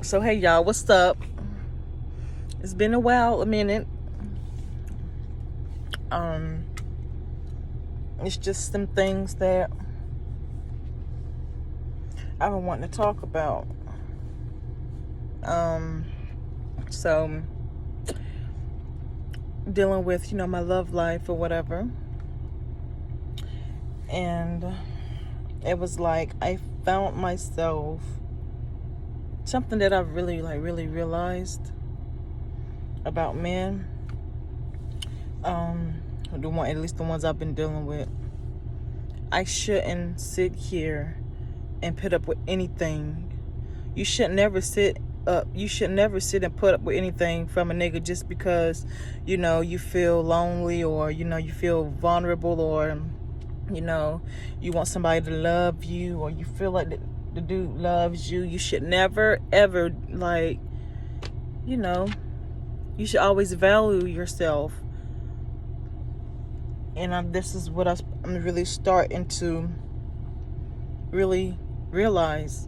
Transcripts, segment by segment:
So hey y'all, what's up? It's been a minute. Um, it's just some things that I've been wanting to talk about. So dealing with, my love life or whatever. And it was like I found myself something that I've really realized about men. At least the ones I've been dealing with. I shouldn't sit here and put up with anything. You should never sit and put up with anything from a nigga just because, you feel lonely or, you feel vulnerable or, you want somebody to love you or you feel like the dude loves you. You should never, ever, you should always value yourself. And this is what I'm really starting to really realize.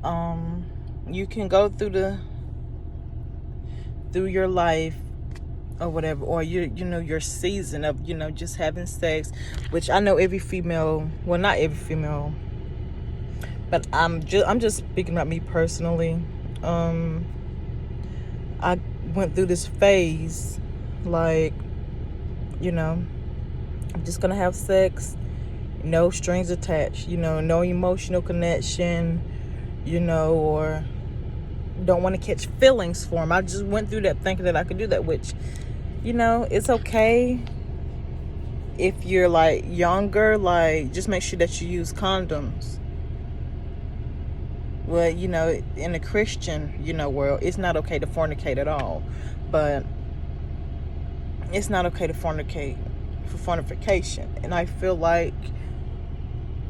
You can go through your life or whatever, or your season of just having sex, which I know every female, well, not every female, but I'm just speaking about me personally. I went through this phase, I'm just gonna have sex, no strings attached, no emotional connection, or don't want to catch feelings for him. I just went through that thinking that I could do that, which, it's okay if you're younger, just make sure that you use condoms. Well, in the Christian, world, it's not okay to fornicate at all, but it's not okay to fornicate for fornication. And I feel like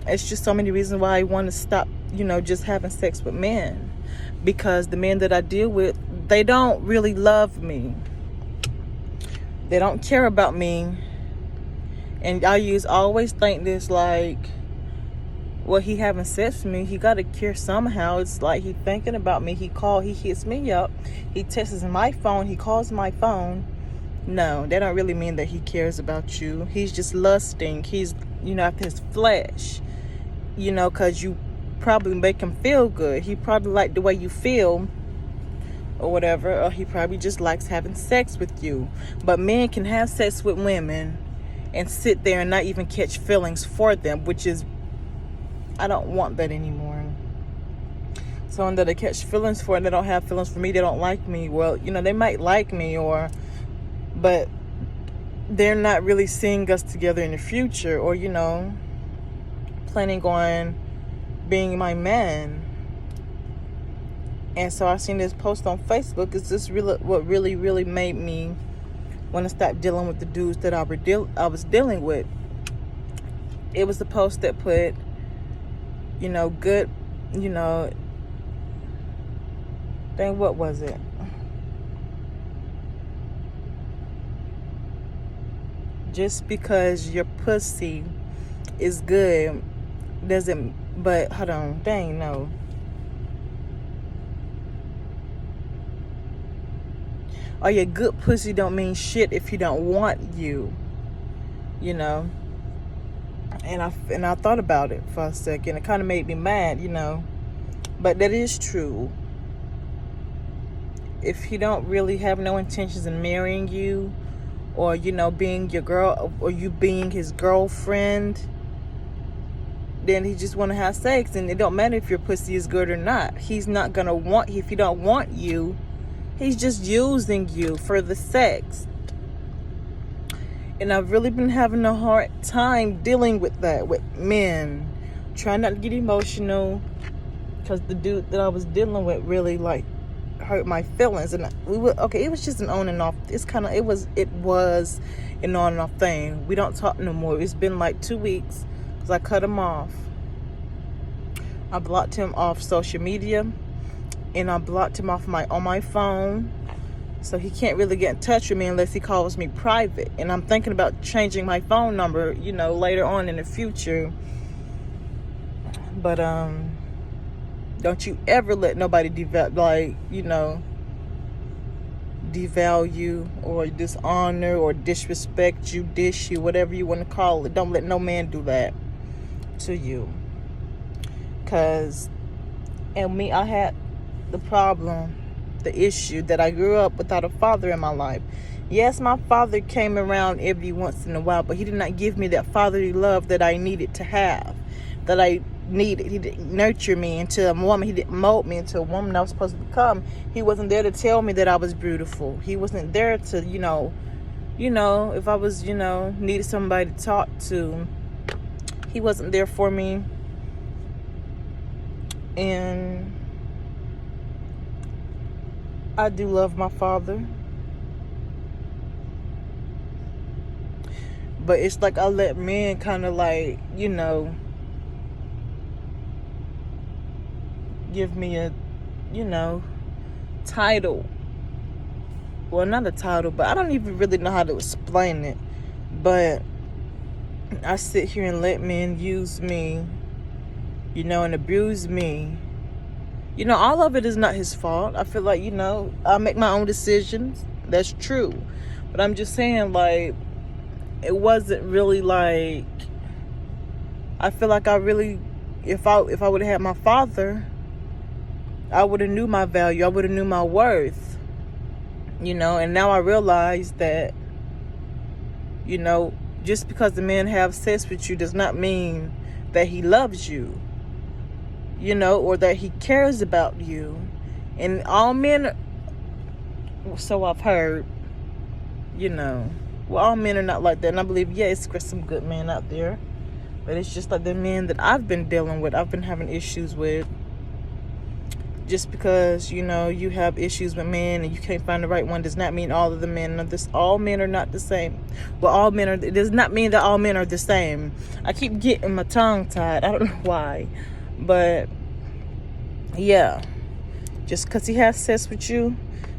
it's just so many reasons why I want to stop, just having sex with men, because the men that I deal with, they don't really love me. They don't care about me. And I always think this, well, he having sex with me, he got to care somehow. It's like he thinking about me. He hits me up, he texts my phone, he calls my phone. No, that don't really mean that he cares about you. He's just lusting. He's, after his flesh, because you probably make him feel good. He probably like the way you feel or whatever, or he probably just likes having sex with you. But men can have sex with women and sit there and not even catch feelings for them, which is, I don't want that anymore. Someone that I catch feelings for and they don't have feelings for me, they don't like me. Well, they might like me, but they're not really seeing us together in the future, or planning on being my man. And so I seen this post on Facebook. Is this really what really made me want to stop dealing with the dudes that I was dealing with? It was the post that put, good, dang, what was it? Just because your pussy is good doesn't, but hold on, dang, no. Oh yeah, good pussy don't mean shit if he don't want you, And I thought about it for a second. It kind of made me mad, But that is true. If he don't really have no intentions in marrying you, or being your girl, or you being his girlfriend, then he just want to have sex. And it don't matter if your pussy is good or not. He's not gonna want you. If he don't want you, he's just using you for the sex. And I've really been having a hard time dealing with that with men. Trying not to get emotional, because the dude that I was dealing with really hurt my feelings. And it was just an on and off. It was an on and off thing. We don't talk no more. It's been 2 weeks because I cut him off. I blocked him off social media, and I blocked him off on my phone, so he can't really get in touch with me unless he calls me private. And I'm thinking about changing my phone number, later on in the future. But Don't you ever let nobody devalue or dishonor or disrespect you, dish you, whatever you want to call it. Don't let no man do that to you. I had the issue that I grew up without a father in my life. Yes, my father came around every once in a while, but he did not give me that fatherly love that I needed to have, that I needed. He didn't nurture me into a woman. He didn't mold me into a woman I was supposed to become. He wasn't there to tell me that I was beautiful. He wasn't there to, if I was, needed somebody to talk to, he wasn't there for me. And I do love my father. But it's like I let men kind of give me a, title. Well, not a title, but I don't even really know how to explain it. But I sit here and let men use me, and abuse me. All of it is not his fault. I feel like, I make my own decisions. That's true. But I'm just saying, it wasn't really I feel like if I would have had my father, I would have knew my value. I would have knew my worth. And now I realize that, just because the man have sex with you does not mean that he loves you, or that he cares about you. And all men, so I've heard, all men are not like that. And I believe, it's some good men out there. But it's just like the men that I've been dealing with, I've been having issues with. Just because, you have issues with men and you can't find the right one does not mean all of the men all men are not the same. Well, it does not mean that all men are the same. I keep getting my tongue tied. I don't know why. But, yeah. Just because he has sex with you,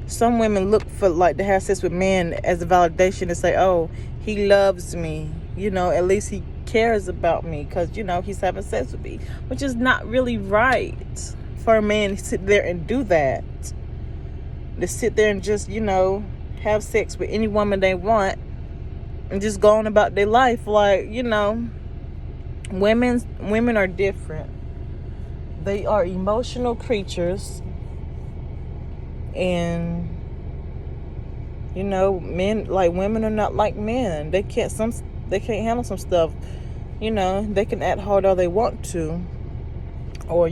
some women look for to have sex with men as a validation to say, oh, he loves me. At least he cares about me because, he's having sex with me. Which is not really right for a man to sit there and do that. To sit there and just, have sex with any woman they want and just go on about their life. Women are different. They are emotional creatures. And women are not like men. They can't handle some stuff. They can act hard all they want to, or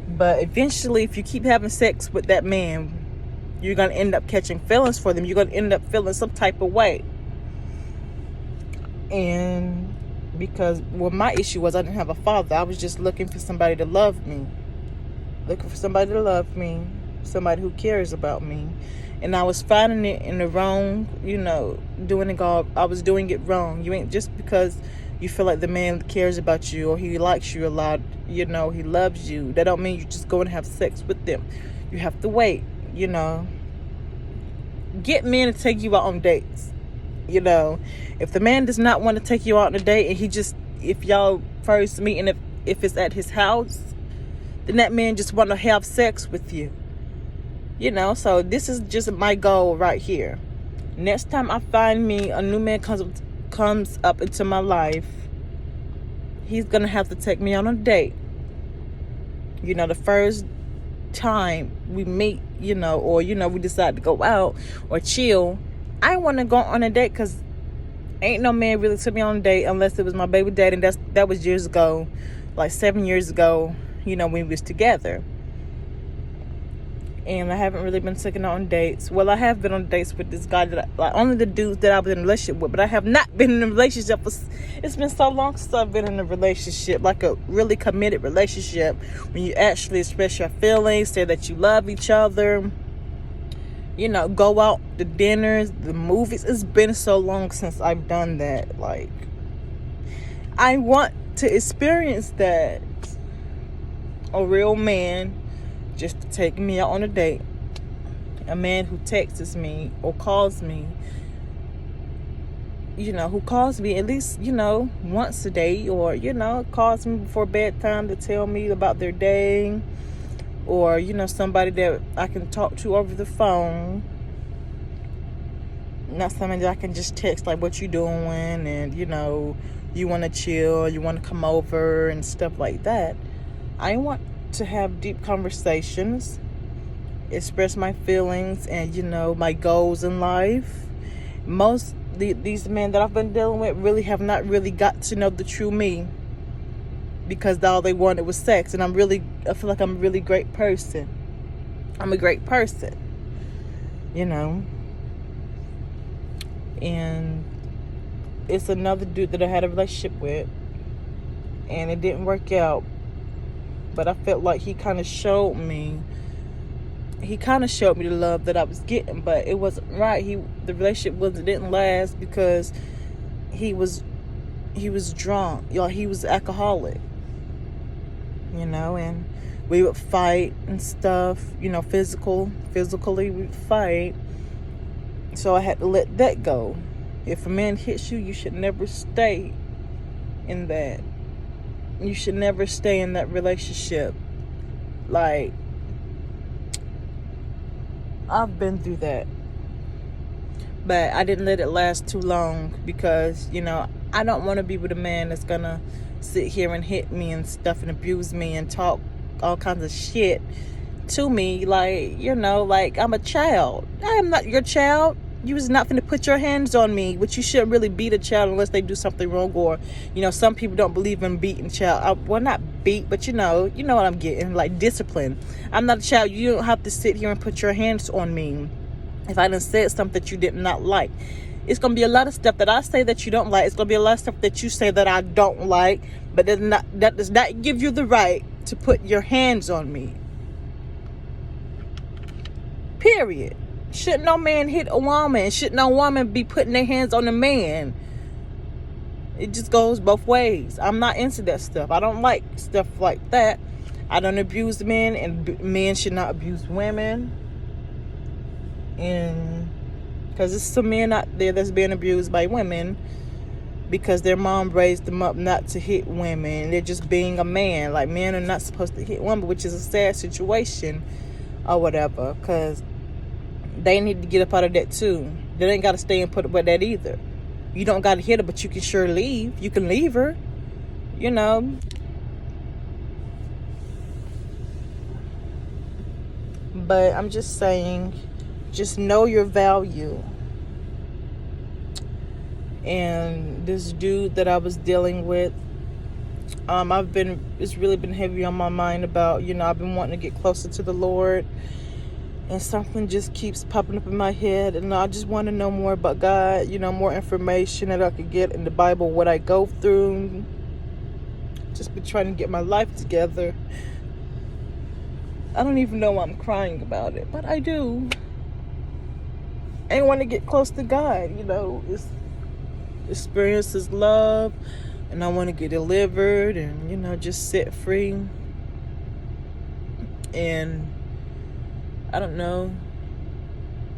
but eventually if you keep having sex with that man, you're gonna end up catching feelings for them. You're gonna end up feeling some type of way. And because my issue was I didn't have a father. I was just looking for somebody to love me, somebody who cares about me. And I was finding it in the wrong, I was doing it wrong. You ain't just because you feel like the man cares about you or he likes you a lot, he loves you. That don't mean you just go and have sex with them. You have to wait, Get men to take you out on dates. If the man does not want to take you out on a date and if y'all first meet and if it's at his house, then that man just want to have sex with you. So this is just my goal right here. Next time I find me a new man comes up into my life, he's gonna have to take me on a date. The first time we meet, or we decide to go out or chill, I want to go on a date because ain't no man really took me on a date unless it was my baby daddy, and that was years ago, 7 years ago, when we was together. And I haven't really been taken on dates. Well, I have been on dates with this guy only the dudes that I was in a relationship with, but I have not been in a relationship. It's been so long since I've been in a relationship, a really committed relationship, when you actually express your feelings, say that you love each other, go out to dinners, the movies. It's been so long since I've done that. I want to experience that. A real man just to take me out on a date. A man who texts me or calls me who calls me at least, once a day, or, calls me before bedtime to tell me about their day, or, somebody that I can talk to over the phone. Not somebody that I can just text, like, what you doing, and, you want to chill, you want to come over and stuff like that. I want to have deep conversations, express my feelings, and, my goals in life. These men that I've been dealing with really have not really got to know the true me, because all they wanted was sex. And I feel like I'm a really great person. I'm a great person, and it's another dude that I had a relationship with, and it didn't work out. But I felt like he kind of showed me the love that I was getting, but it wasn't right. The relationship didn't last because he was drunk. He was alcoholic, and we would fight and stuff, physically we'd fight. So I had to let that go. If a man hits you, you should never stay in that. You should never stay in that relationship. Like, I've been through that. But I didn't let it last too long because, I don't want to be with a man that's going to sit here and hit me and stuff and abuse me and talk all kinds of shit to me. Like, like I'm a child. I am not your child. You was not going to put your hands on me, which you shouldn't really beat a child unless they do something wrong, or, some people don't believe in beating child. Well, not beat, but you know what I'm getting, like discipline. I'm not a child. You don't have to sit here and put your hands on me if I done said something that you did not like. It's going to be a lot of stuff that I say that you don't like. It's going to be a lot of stuff that you say that I don't like, but that does not give you the right to put your hands on me. Period. Shouldn't no man hit a woman? Shouldn't no woman be putting their hands on a man? It just goes both ways. I'm not into that stuff. I don't like stuff like that. I don't abuse men, and men should not abuse women. And because there's some men out there that's being abused by women because their mom raised them up not to hit women. They're just being a man. Like, men are not supposed to hit women, which is a sad situation or whatever, because they need to get up out of that too. They ain't got to stay and put up with that either. You don't got to hit her, but you can sure leave. You can leave her, But I'm just saying, just know your value. And this dude that I was dealing with, it's really been heavy on my mind about, I've been wanting to get closer to the Lord. And something just keeps popping up in my head. And I just want to know more about God, more information that I could get in the Bible, what I go through. Just been trying to get my life together. I don't even know why I'm crying about it, but I do. I want to get close to God, experience His love. And I want to get delivered and, just set free. And I don't know,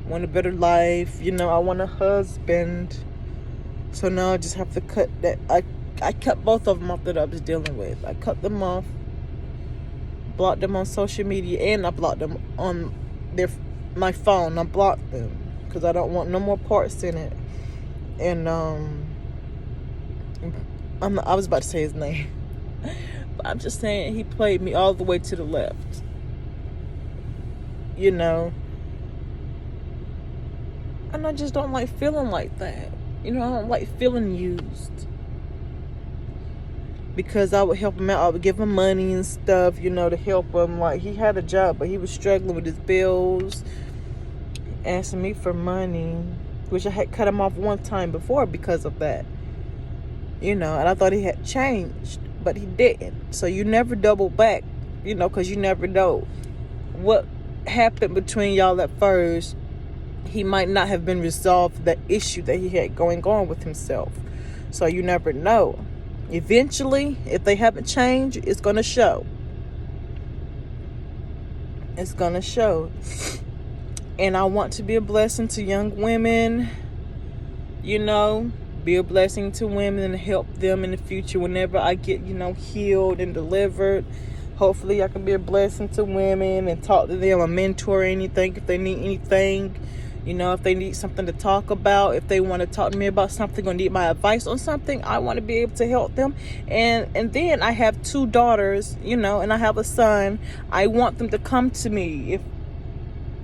want a better life, I want a husband. So now I just have to cut that. I cut both of them off that I was dealing with. I cut them off, blocked them on social media, and I blocked them on my phone. I blocked them because I don't want no more parts in it. And I was about to say his name, but I'm just saying he played me all the way to the left. And I just don't like feeling like that. I don't like feeling used. Because I would help him out. I would give him money and stuff, to help him. Like, he had a job, but he was struggling with his bills, asking me for money, which I had cut him off one time before because of that. And I thought he had changed, but he didn't. So you never double back, because you never know what happened between y'all at first. He might not have been resolved that issue that he had going on with himself. So you never know. Eventually, if they haven't changed, it's going to show. It's going to show. And I want to be a blessing to young women, be a blessing to women and help them in the future whenever I get, healed and delivered. Hopefully I can be a blessing to women and talk to them, a mentor or anything, if they need anything. If they need something to talk about, if they want to talk to me about something or need my advice on something, I want to be able to help them. And then I have 2 daughters, and I have a son. I want them to come to me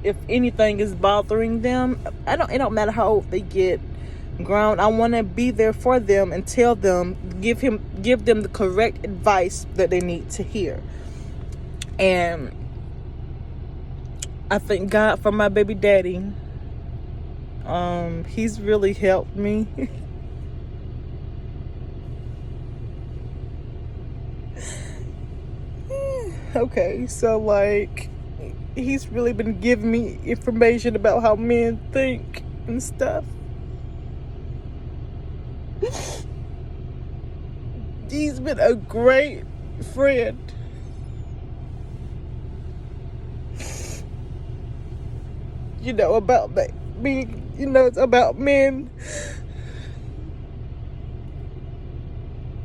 if anything is bothering them. It don't matter how old they get. Ground, I want to be there for them and tell them, give them the correct advice that they need to hear. And I thank God for my baby daddy. He's really helped me. Okay, so he's really been giving me information about how men think and stuff. He's been a great friend. About that being, it's about men.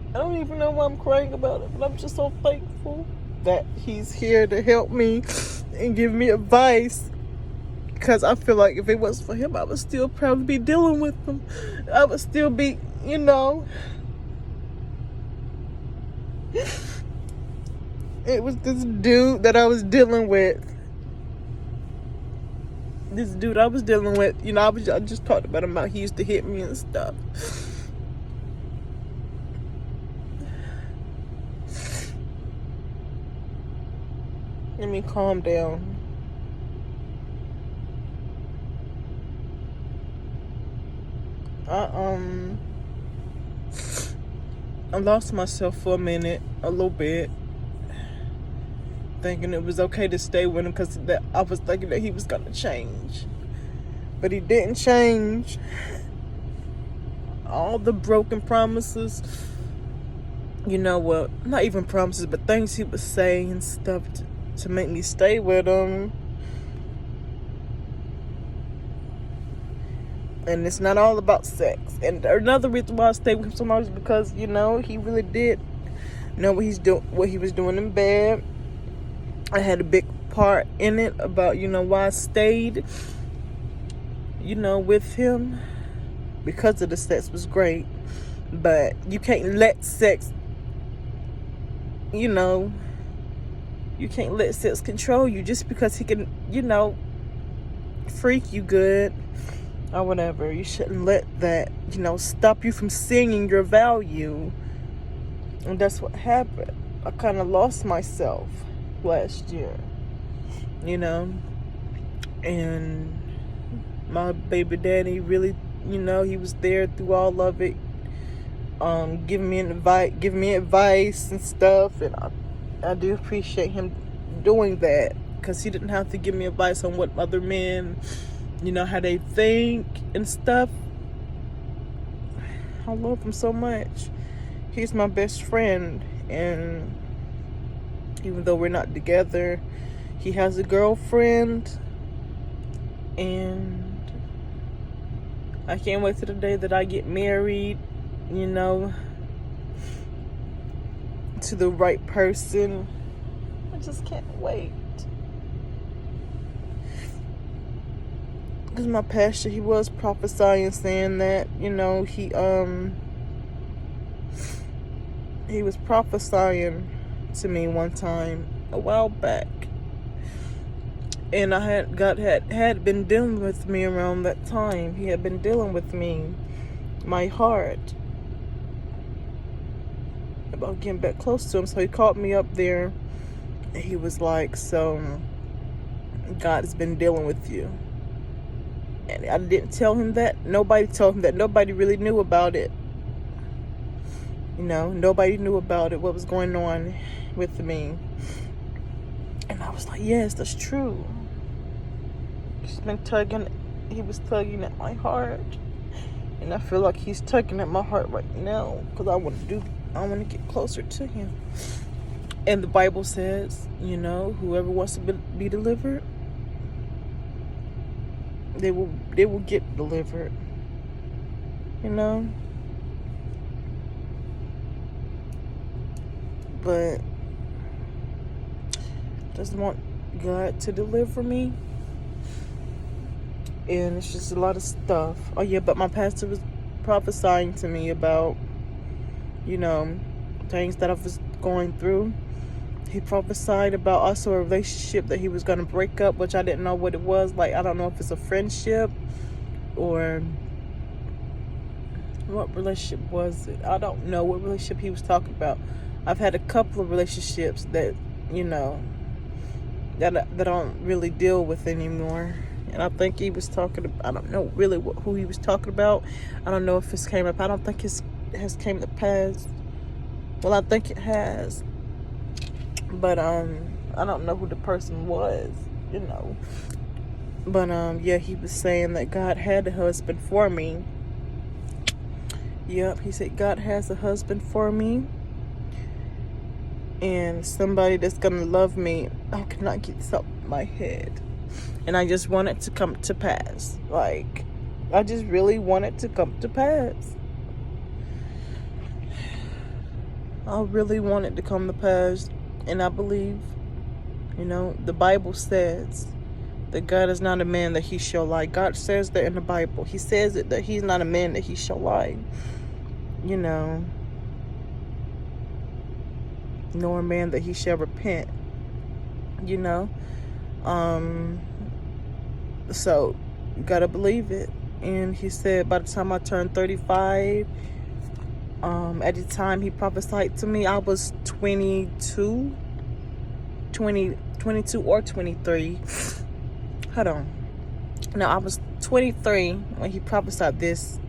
I don't even know why I'm crying about it, but I'm just so thankful that he's here to help me and give me advice. Because I feel like if it wasn't for him, I would still probably be dealing with them. I would still be, It was this dude that I was dealing with. I just talked about him, how he used to hit me and stuff. Let me calm down. I lost myself for a minute, a little bit, thinking it was okay to stay with him because I was thinking that he was gonna change, but he didn't change. All the broken promises, not even promises, but things he was saying and stuff to make me stay with him. And it's not all about sex. And another reason why I stayed with him so much is because, he really did know what he was doing in bed. I had a big part in it about, why I stayed, with him. Because of the sex was great. But you can't let sex, you can't let sex control you just because he can, freak you good or whatever. You shouldn't let that, stop you from seeing your value. And that's what happened. I kind of lost myself last year, and my baby daddy really, he was there through all of it, giving me advice and stuff, and I do appreciate him doing that, because he didn't have to give me advice on what other men, how they think and stuff. I love him so much. He's my best friend, and even though we're not together, he has a girlfriend, and I can't wait till the day that I get married, to the right person. I just can't wait. Because my pastor, he was prophesying, saying that, he was prophesying to me one time a while back, and God had been dealing with me around that time. He had been dealing with me, my heart, about getting back close to him. So he called me up there, and he was like, so God has been dealing with you. And I didn't tell him that. Nobody told him that. Nobody really knew about it. Nobody knew about it, what was going on with me. And I was like, yes, that's true. He was tugging at my heart. And I feel like he's tugging at my heart right now, because I want to get closer to him. And the Bible says, whoever wants to be delivered, they will get delivered. but just want God to deliver me. And it's just a lot of stuff. Oh yeah, but my pastor was prophesying to me about, things that I was going through. He prophesied about also a relationship that he was going to break up, which I didn't know what it was. Like, I don't know if it's a friendship or what relationship was it. I don't know what relationship he was talking about. I've had a couple of relationships that, that I don't really deal with anymore. And I think he was talking about, I don't know really who he was talking about. I don't know if this came up. I don't think it has came to pass. Well, I think it has. But I don't know who the person was, But yeah, he was saying that God had a husband for me. Yep, he said God has a husband for me. And somebody that's gonna love me. I cannot get this up in my head. And I just want it to come to pass. Like, I just really want it to come to pass. I really want it to come to pass. And I believe, the Bible says that God is not a man that he shall lie. God says that in the Bible. He says it, that he's not a man that he shall lie. Nor a man that he shall repent. So you gotta believe it. And he said by the time I turned 35, at the time he prophesied to me, I was 22 or 23. Hold on. No, I was 23 when he prophesied this.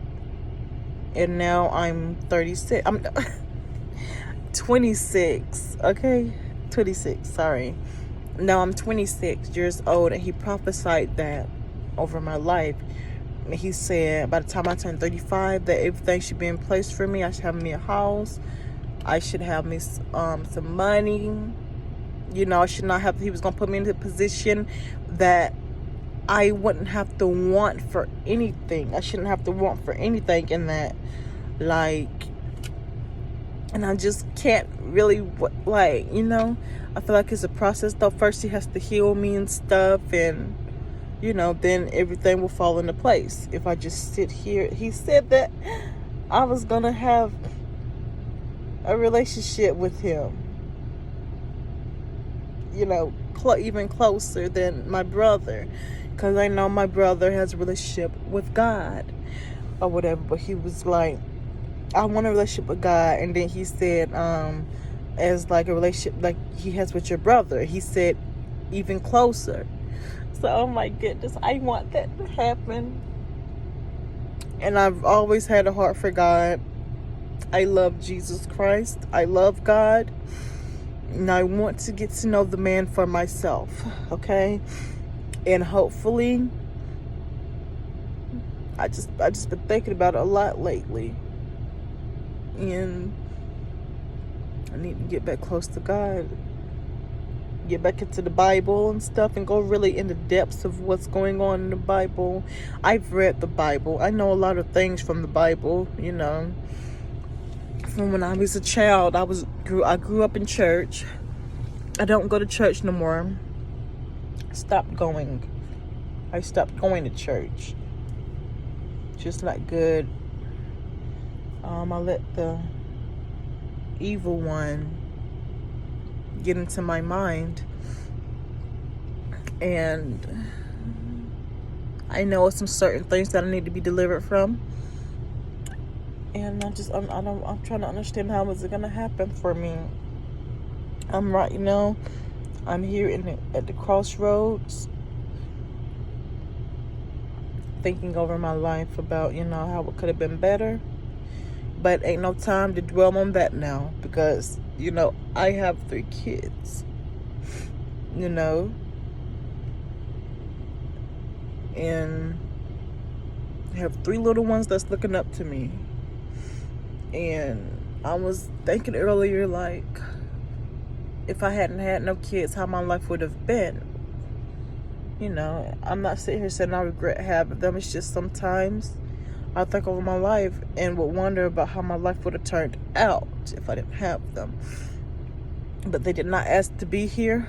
And now I'm 36. I'm 26. Okay? 26, sorry. Now I'm 26 years old, and he prophesied that over my life. And he said by the time I turn 35 that everything should be in place for me. I should have me a house. I should have me some money. I should not have, he was going to put me in a position that I wouldn't have to want for anything. I shouldn't have to want for anything in that. And I just can't really, I feel like it's a process though. First he has to heal me and stuff, and then everything will fall into place if I just sit here. He said that I was gonna have a relationship with him, even closer than my brother, because I know my brother has a relationship with God or whatever. But he was like, I want a relationship with God. And then he said, as like a relationship like he has with your brother, he said even closer. So, oh my goodness, I want that to happen. And I've always had a heart for God. I love Jesus Christ. I love God. And I want to get to know the man for myself. Okay? And hopefully, I just been thinking about it a lot lately. And I need to get back close to God. Get back into the Bible and stuff, and go really in the depths of what's going on in the Bible. I've read the Bible. I know a lot of things from the Bible, From when I was a child, I grew up in church. I don't go to church no more. I stopped going to church. It's just not good. I let the evil one get into my mind, and I know some certain things that I need to be delivered from, and I'm trying to understand how is it gonna happen for me. I'm here at the crossroads, thinking over my life about how it could have been better, but ain't no time to dwell on that now, because I have 3 kids, and I have 3 little ones that's looking up to me. And I was thinking earlier, like, if I hadn't had no kids, how my life would have been. I'm not sitting here saying I regret having them. It's just sometimes I think over my life and would wonder about how my life would have turned out if I didn't have them. but they did not ask to be here.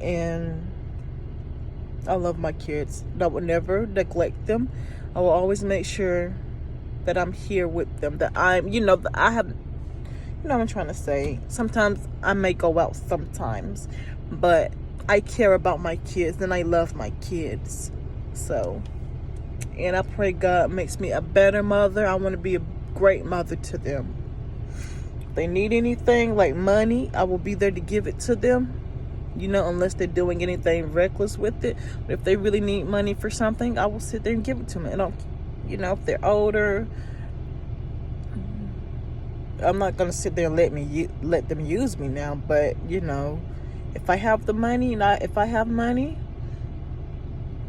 And I love my kids. I will never neglect them. I will always make sure that I'm here with them, that I'm, that I have, what I'm trying to say. Sometimes I may go out sometimes, but I care about my kids and I love my kids. So, and I pray God makes me a better mother. I want to be a great mother to them. If they need anything like money, I will be there to give it to them. Unless they're doing anything reckless with it. But if they really need money for something, I will sit there and give it to them. And if they're older, I'm not gonna sit there and let them use me now. But if I have the money, if I have money,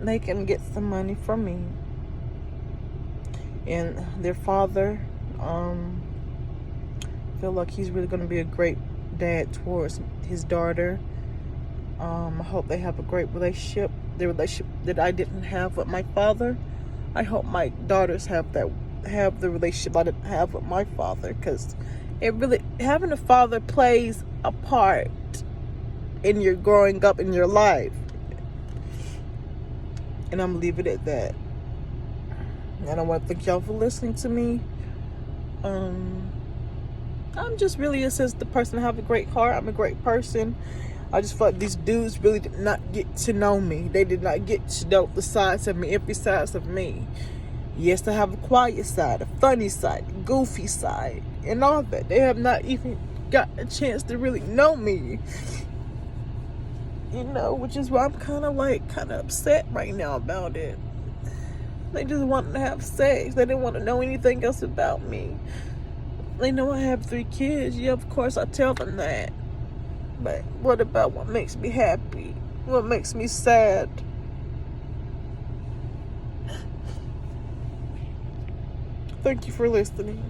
they can get some money from me. And their father, feel like he's really gonna be a great dad towards his daughter. I hope they have a great relationship. The relationship that I didn't have with my father, I hope my daughters have the relationship I didn't have with my father, because having a father plays a part in your growing up in your life. And I'm gonna leave it at that. And I want to thank y'all for listening to me. I'm just really a sensitive person. I have a great heart. I'm a great person. I just felt like these dudes really did not get to know me. They did not get to know the sides of me, every side of me. Yes, I have a quiet side, a funny side, a goofy side, and all that. They have not even got a chance to really know me. Which is why I'm kind of upset right now about it. They just wanted to have sex. They didn't want to know anything else about me. They know I have 3 kids. Yeah, of course I tell them that. But what about what makes me happy? What makes me sad? Thank you for listening.